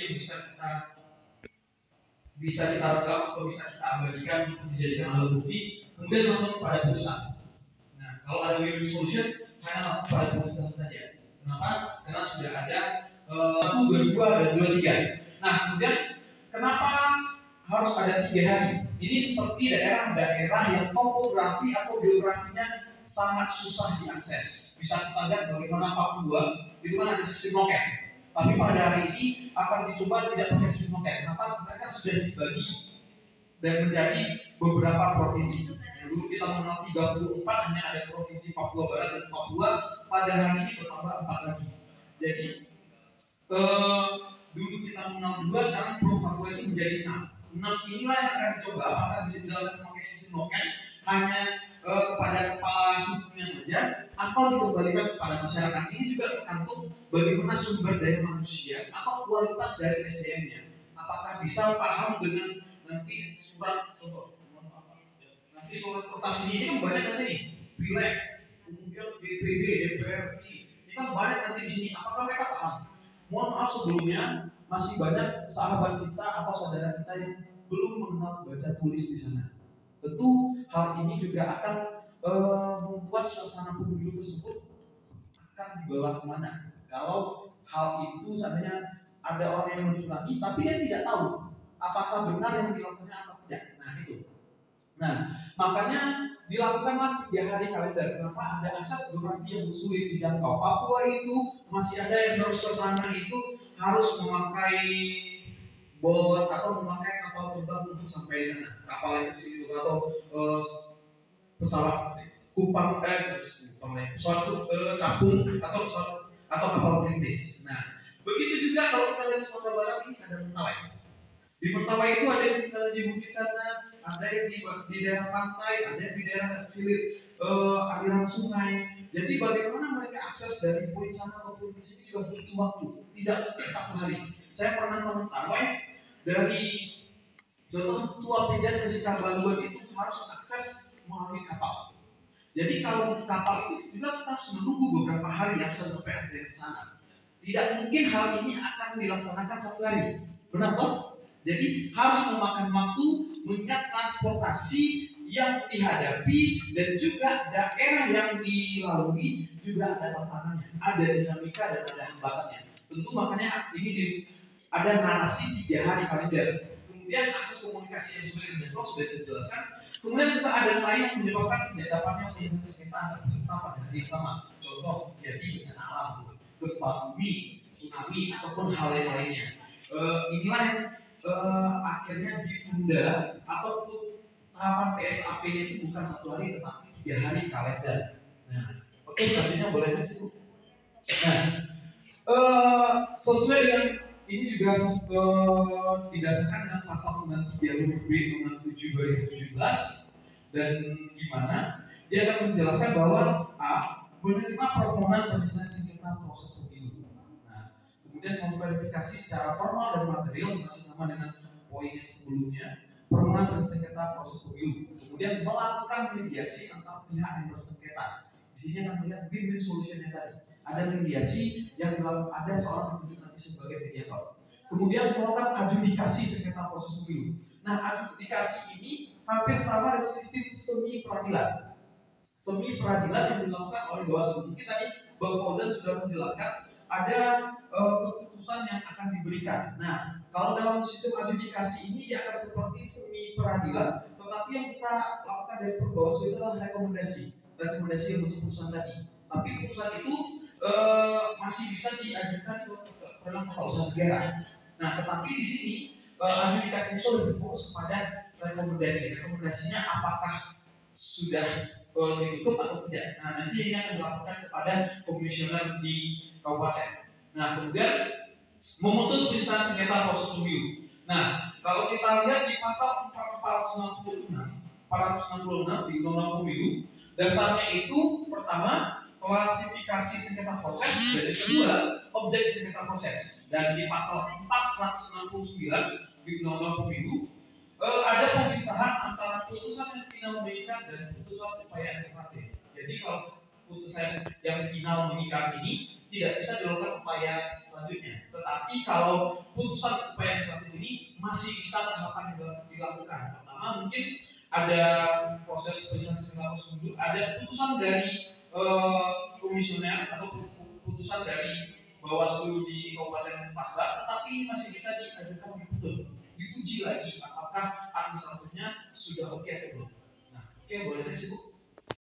yang bisa kita rekam atau bisa kita abadikan untuk dijadikan alat bukti, kemudian langsung pada putusan. Nah, kalau ada win-win solution hanya langsung pada putusan saja. Kenapa? Karena sudah ada 1, 2, 2 dan 2, 3. Nah, kemudian kenapa harus ada 3 hari? Ini seperti daerah-daerah yang topografi atau geografinya sangat susah diakses. Bisa kita lihat bagaimana Papua itu kan ada sistem loket. Tapi pada hari ini akan dicoba tidak pakai sistem loket. Kenapa? Mereka sudah dibagi dan menjadi beberapa provinsi. Dulu kita mengenal 34, hanya ada provinsi Papua Barat dan Papua. Pada hari ini bertambah 4 lagi. Jadi dulu kita mengenal 2, sekarang Pulau Papua itu menjadi 6. 6 inilah yang akan dicoba apakah bisa dilakukan pakai sistem loket hanya kepada kepala sukunya saja atau dikembalikan kepada masyarakat. Ini juga tergantung bagaimana sumber daya manusia atau kualitas dari SDM-nya. Apakah bisa paham dengan nanti surat contoh, nanti surat kertas ini banyak nanti nih, pileg, kemudian DPD, DPRD, ini kan banyak nanti di sini. Apakah mereka paham? Mohon maaf sebelumnya, masih banyak sahabat kita atau saudara kita yang belum mengenal baca tulis di sana. Tentu hal ini juga akan membuat suasana pemilu tersebut akan dibawa kemana. Kalau hal itu seandainya ada orang yang mencurangi, tapi dia tidak tahu apakah benar yang dilakukannya atau tidak. Nah itu. Nah makanya dilakukanlah 3 hari kalender. Kenapa? Ada akses geografi yang sulit dijangkau. Papua itu masih ada yang harus ke sana itu harus memakai bot atau memakai kapal terbang untuk sampai di sana. Kapal yang kecil itu atau pesawat kupang, pesawat capung atau kapal perintis. Nah, begitu juga kalau kita lihat Sumatera Barat ini ada Mentawai. Di Mentawai itu ada yang tinggal di bukit sana, ada yang di daerah pantai, ada yang di daerah silir aliran sungai. Jadi bagaimana mereka akses dari poin sana ke poin sini juga butuh waktu, tidak mungkin 1 hari. Saya pernah ke Mentawai dari contoh Tua Pejan ke Sikabaluan itu harus akses melalui kapal. Jadi kalau kapal itu juga kita harus menunggu beberapa hari yang sampai antrian ke sana. Tidak mungkin hal ini akan dilaksanakan 1 hari, benar toh? Jadi harus memakan waktu mengingat transportasi yang dihadapi dan juga daerah yang dilalui juga ada tantangannya, ada dinamika dan ada hambatannya. Tentu makanya ini ada narasi 3 hari kalender. Kemudian akses komunikasi yang sudah saya jelaskan. Kemudian juga ada yang lain yang menyebabkan tidak dapatnya melihat sengketa antar peserta pada hari yang sama. Contoh jadi bencana alam, gempa bumi, tsunami ataupun hal yang lainnya. Inilah yang akhirnya ditunda atau tahapan PSAP-nya itu bukan 1 hari tetapi 3 hari kalender. Nah, oke, selanjutnya boleh masuk. Nah, sesuai dengan ini juga didasarkan dengan pasal 93 huruf B Undang-Undang 7 2017 dan gimana dia akan menjelaskan bahwa A. Menerima permohonan penyelesaian sengketa proses pemilu. Nah, kemudian memverifikasi secara formal dan material masih sama dengan poin yang sebelumnya, permohonan penyelesaian sengketa proses pemilu. Kemudian melakukan mediasi antar pihak yang bersengketa. Di sini akan melihat win-win solution-nya tadi. Ada mediasi yang dilakukan, ada seorang yang ditunjuk nanti sebagai mediator. Kemudian melakukan adjudikasi sengketa proses pemilu. Nah, adjudikasi ini hampir sama dengan sistem semi peradilan. Semi peradilan yang dilakukan oleh Bawaslu. Mungkin tadi Bang Fauzan sudah menjelaskan ada keputusan yang akan diberikan. Nah, kalau dalam sistem adjudikasi ini dia akan seperti semi peradilan, tetapi yang kita lakukan dari Bawaslu itu adalah rekomendasi yang untuk putusan tadi. Tapi putusan itu masih bisa diajukan ke dalam tata usaha negara. Nah, tetapi di sini adjudikasi itu lebih fokus pada rekomendasi. Rekomendasinya apakah sudah ditutup atau tidak. Nah, nanti ini akan dilakukan kepada komisioner di kabupaten. Nah, kemudian memutus penyelesaian sengketa proses pemilu. Nah, kalau kita lihat di pasal 466 di Undang-Undang Pemilu, dasarnya itu pertama klasifikasi sengketa proses dan yang kedua objek sengketa proses. Dan di pasal 469 di Undang-Undang Pemilu ada pemisahan antara putusan yang final mengikat dan putusan upaya administrasi. Jadi kalau putusan yang final mengikat ini tidak bisa dilakukan upaya selanjutnya. Tetapi kalau putusan upaya administratif ini masih bisa tahapan dilakukan. Pertama mungkin ada proses penyelesaian sengketa prosedur, ada putusan dari komisioner atau putusan dari Bawaslu di Kabupaten Pasar, tetapi ini masih bisa diajukan diuji lagi apakah administrasinya sudah oke atau belum. Nah, oke, boleh sih Bu.